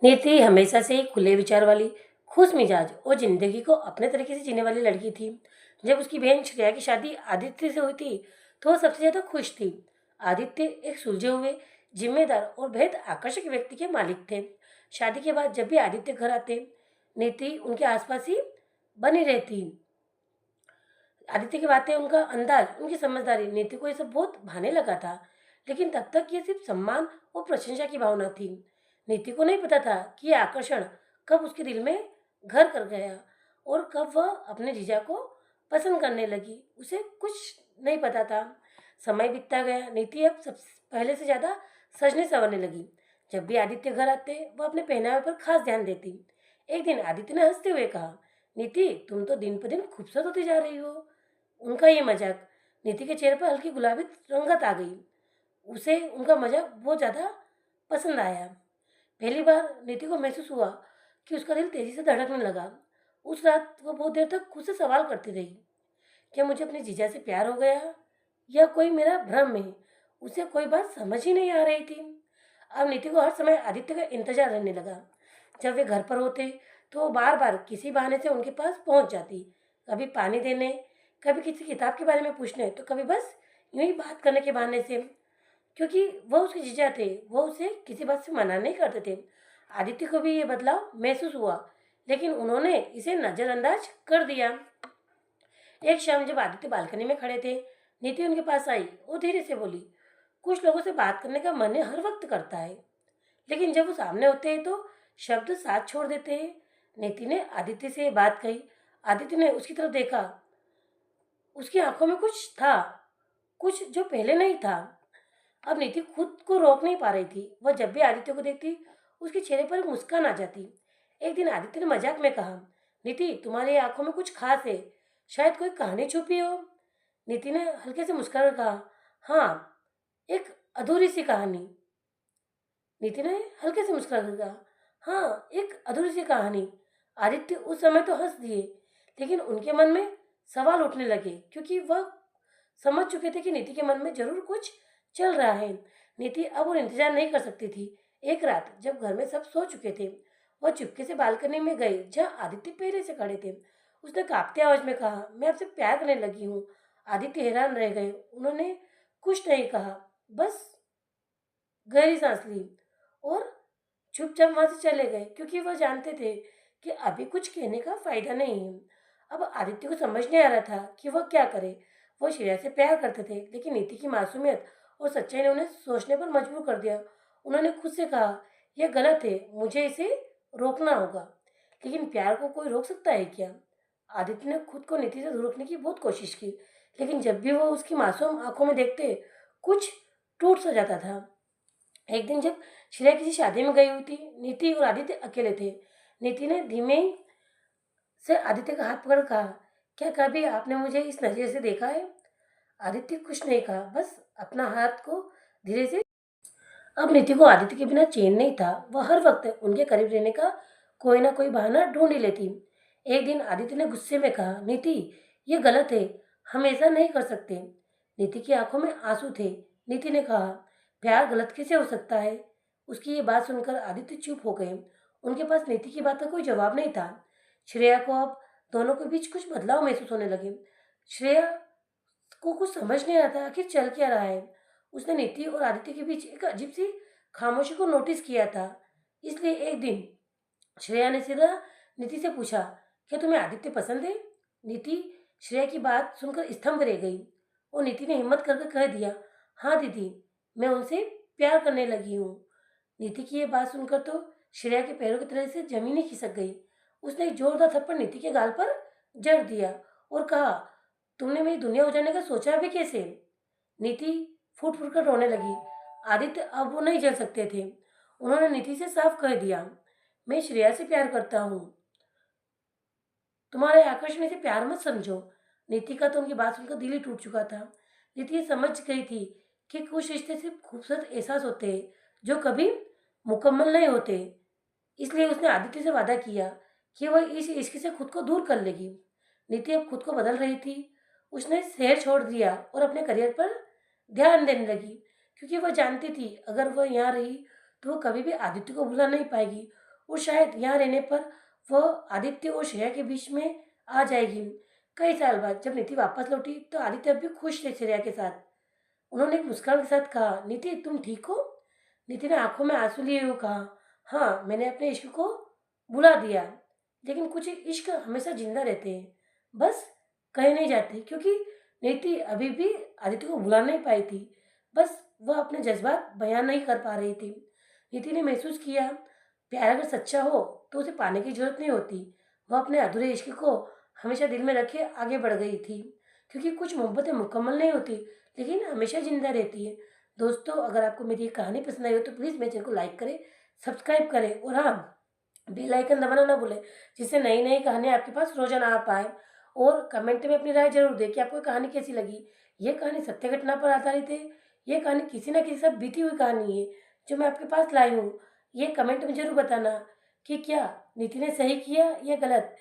नीति हमेशा से ही खुले विचार वाली, खुश मिजाज और जिंदगी को अपने तरीके से जीने वाली लड़की थी। जब उसकी बहन श्रेया की शादी आदित्य से हुई थी, तो वो सबसे ज्यादा खुश थी। आदित्य एक सुलझे हुए, जिम्मेदार और बेहद आकर्षक व्यक्ति के मालिक थे। शादी के बाद जब भी आदित्य घर आते, नीति उनके आसपास ही बनी रहती। आदित्य की बातें, उनका अंदाज, उनकी समझदारी, नीति को ये सब बहुत भाने लगा था। लेकिन तब तक ये सिर्फ सम्मान और प्रशंसा की भावना थी। नीति को नहीं पता था कि यह आकर्षण कब उसके दिल में घर कर गया और कब वह अपने जीजा को पसंद करने लगी। उसे कुछ नहीं पता था। समय बीतता गया। नीति अब सब पहले से ज्यादा सजने संवरने लगी। जब भी आदित्य घर आते, वह अपने पहनावे पर खास ध्यान देती। एक दिन आदित्य ने हंसते हुए कहा, नीति, तुम तो दिन पर दिन खूबसूरत होती जा रही हो। उनका ये मजाक, नीति के चेहरे पर हल्की गुलाबी रंगत आ गई। उसे उनका मजाक बहुत ज्यादा पसंद आया। पहली बार नीति को महसूस हुआ कि उसका दिल तेजी से धड़कने लगा। उस रात वो बहुत देर तक खुद से सवाल करती रही, क्या मुझे अपने जीजा से प्यार हो गया या कोई मेरा भ्रम है। उसे कोई बात समझ ही नहीं आ रही थी। अब नीति को हर समय आदित्य का इंतजार रहने लगा। जब वे घर पर होते, तो वो बार बार किसी बहाने से उनके पास पहुंच जाती। कभी पानी देने, कभी किसी किताब के बारे में पूछने, तो कभी बस यूं ही बात करने के बहाने से। क्योंकि वह उसके जीजा थे, वह उसे किसी बात से मना नहीं करते थे। आदित्य को भी ये बदलाव महसूस हुआ, लेकिन उन्होंने इसे नजरअंदाज कर दिया। एक शाम जब आदित्य बालकनी में खड़े थे, नीति उनके पास आई और धीरे से बोली, कुछ लोगों से बात करने का मन हर वक्त करता है, लेकिन जब वो सामने होते हैं तो शब्द साथ छोड़ देते हैं। नीति ने आदित्य से ये बात कही। आदित्य ने उसकी तरफ देखा। उसकी आंखों में कुछ था, कुछ जो पहले नहीं था। अब नीति खुद को रोक नहीं पा रही थी। वह जब भी आदित्य को देखती, उसके चेहरे पर एक मुस्कान आ जाती। एक दिन आदित्य ने मजाक में कहा, नीति, तुम्हारी आंखों में कुछ खास है, शायद कोई कहानी छुपी हो। नीति ने हल्के से मुस्कुराकर कहा, हाँ, एक अधूरी सी कहानी। नीति ने हल्के से मुस्कुराकर कहा, हाँ, एक अधूरी सी कहानी। आदित्य उस समय तो हंस दिए, लेकिन उनके मन में सवाल उठने लगे, क्योंकि वह समझ चुके थे कि नीति के मन में जरूर कुछ चल रहा है। नीति अब और इंतजार नहीं कर सकती थी। एक रात जब घर में सब सो चुके थे, वह चुपके से बालकनी में गई, जहाँ आदित्य पहले से खड़े थे। उसने कांपते आवाज में कहा, मैं आपसे प्यार करने लगी हूँ। आदित्य हैरान रह गए। उन्होंने कुछ नहीं कहा, बस गहरी सांस ली और चुपचाप वहां से चले गए, क्योंकि वह जानते थे कि अभी कुछ कहने का फायदा नहीं है। अब आदित्य को समझ नहीं आ रहा था कि वह क्या करे। वो श्रेया से प्यार करते थे, लेकिन नीति की मासूमियत और सच्चाई ने उन्हें सोचने पर मजबूर कर दिया। उन्होंने खुद से कहा, यह गलत है, मुझे इसे रोकना होगा। लेकिन प्यार को कोई रोक सकता है क्या। आदित्य ने खुद को नीति से दूर रखने की बहुत कोशिश की, लेकिन जब भी वो उसकी मासूम आंखों में देखते, कुछ टूट सा जाता था। एक दिन जब श्रेया किसी शादी में गई हुई थी, नीति और आदित्य अकेले थे। नीति ने धीमे से आदित्य का हाथ पकड़ कहा, क्या कभी आपने मुझे इस नजरिए से देखा है। आदित्य कुछ नहीं कहा, बस अपना हाथ को धीरे से। अब नीति को आदित्य के बिना चैन नहीं था। वह हर वक्त उनके करीब रहने का कोई ना कोई बहाना ढूंढ ही लेती। एक दिन आदित्य ने गुस्से में कहा, नीति, ये गलत है, हम ऐसा नहीं कर सकते। नीति की आंखों में आंसू थे। नीति ने कहा, प्यार गलत कैसे हो सकता है। उसकी ये बात सुनकर आदित्य चुप हो गए। उनके पास नीति की बात का कोई जवाब नहीं था। श्रेया को अब दोनों के बीच कुछ बदलाव महसूस होने लगे। श्रेया को कुछ समझ नहीं आता आखिर चल क्या रहा है। उसने नीति और आदित्य के बीच एक अजीब सी खामोशी को नोटिस किया था। इसलिए एक दिन श्रेया ने सीधा नीति से पूछा, क्या तुम्हें आदित्य पसंद है। नीति श्रेया की बात सुनकर स्तंभ रह गई और नीति ने हिम्मत करके कह दिया, हाँ दीदी, मैं उनसे प्यार करने लगी हूँ। नीति की ये बात सुनकर तो श्रेया के पैरों की तरह से जमीन ही खिसक गई। उसने एक जोरदार थप्पड़ नीति के गाल पर जड़ दिया और कहा, तुमने मेरी दुनिया उजाड़ने का सोचा भी कैसे। नीति फूट फूट कर रोने लगी। आदित्य अब वो नहीं झेल सकते थे। उन्होंने नीति से साफ कह दिया, मैं श्रेया से प्यार करता हूँ, तुम्हारे आकर्षण से प्यार मत समझो। नीति का तो उनकी बात सुनकर दिल ही टूट चुका था। नीति ये समझ गई थी कि कुछ रिश्ते सिर्फ खूबसूरत एहसास होते हैं, जो कभी मुकम्मल नहीं होते। इसलिए उसने आदित्य से वादा किया कि वह इस इश्क से खुद को दूर कर लेगी। नीति अब खुद को बदल रही थी। उसने शहर छोड़ दिया और अपने करियर पर ध्यान देने लगी, क्योंकि वह जानती थी अगर वह यहाँ रही तो वह कभी भी आदित्य को भुला नहीं पाएगी और शायद यहाँ रहने पर वह आदित्य और श्रेया के बीच में आ जाएगी। कई साल बाद जब नीति वापस लौटी तो आदित्य अब भी खुश थे श्रेया के साथ। उन्होंने एक मुस्कान के साथ कहा, नीति तुम ठीक हो? नीति ने आंखों में आंसू लिए हुए कहा, हाँ मैंने अपने इश्क को भुला दिया, लेकिन कुछ इश्क हमेशा जिंदा रहते हैं, बस कहे नहीं जाते। क्योंकि नीति अभी भी आदित्य को भुला नहीं पाई थी, बस वह अपने जज्बात बयान नहीं कर पा रही थी। नीति ने महसूस किया, प्यार अगर सच्चा हो तो उसे पाने की जरूरत नहीं होती। वह अपने अधूरे इश्क को हमेशा दिल में रखे आगे बढ़ गई थी। क्योंकि कुछ मोहब्बतें मुकम्मल नहीं होती, लेकिन हमेशा जिंदा रहती है। दोस्तों, अगर आपको मेरी ये कहानी पसंद आई हो तो प्लीज़ मेरे चैनल को लाइक करें, सब्सक्राइब करें और हाँ, बेल आइकन दबाना ना भूलें, जिससे नई नई कहानियाँ आपके पास रोजाना आ पाए। और कमेंट में अपनी राय जरूर दें कि आपको ये कहानी कैसी लगी। ये कहानी सत्य घटना पर आधारित है, ये कहानी किसी न किसी साथ बीती हुई कहानी है जो मैं आपके पास लाई हूँ। ये कमेंट में जरूर बताना कि क्या नीति ने सही किया या गलत।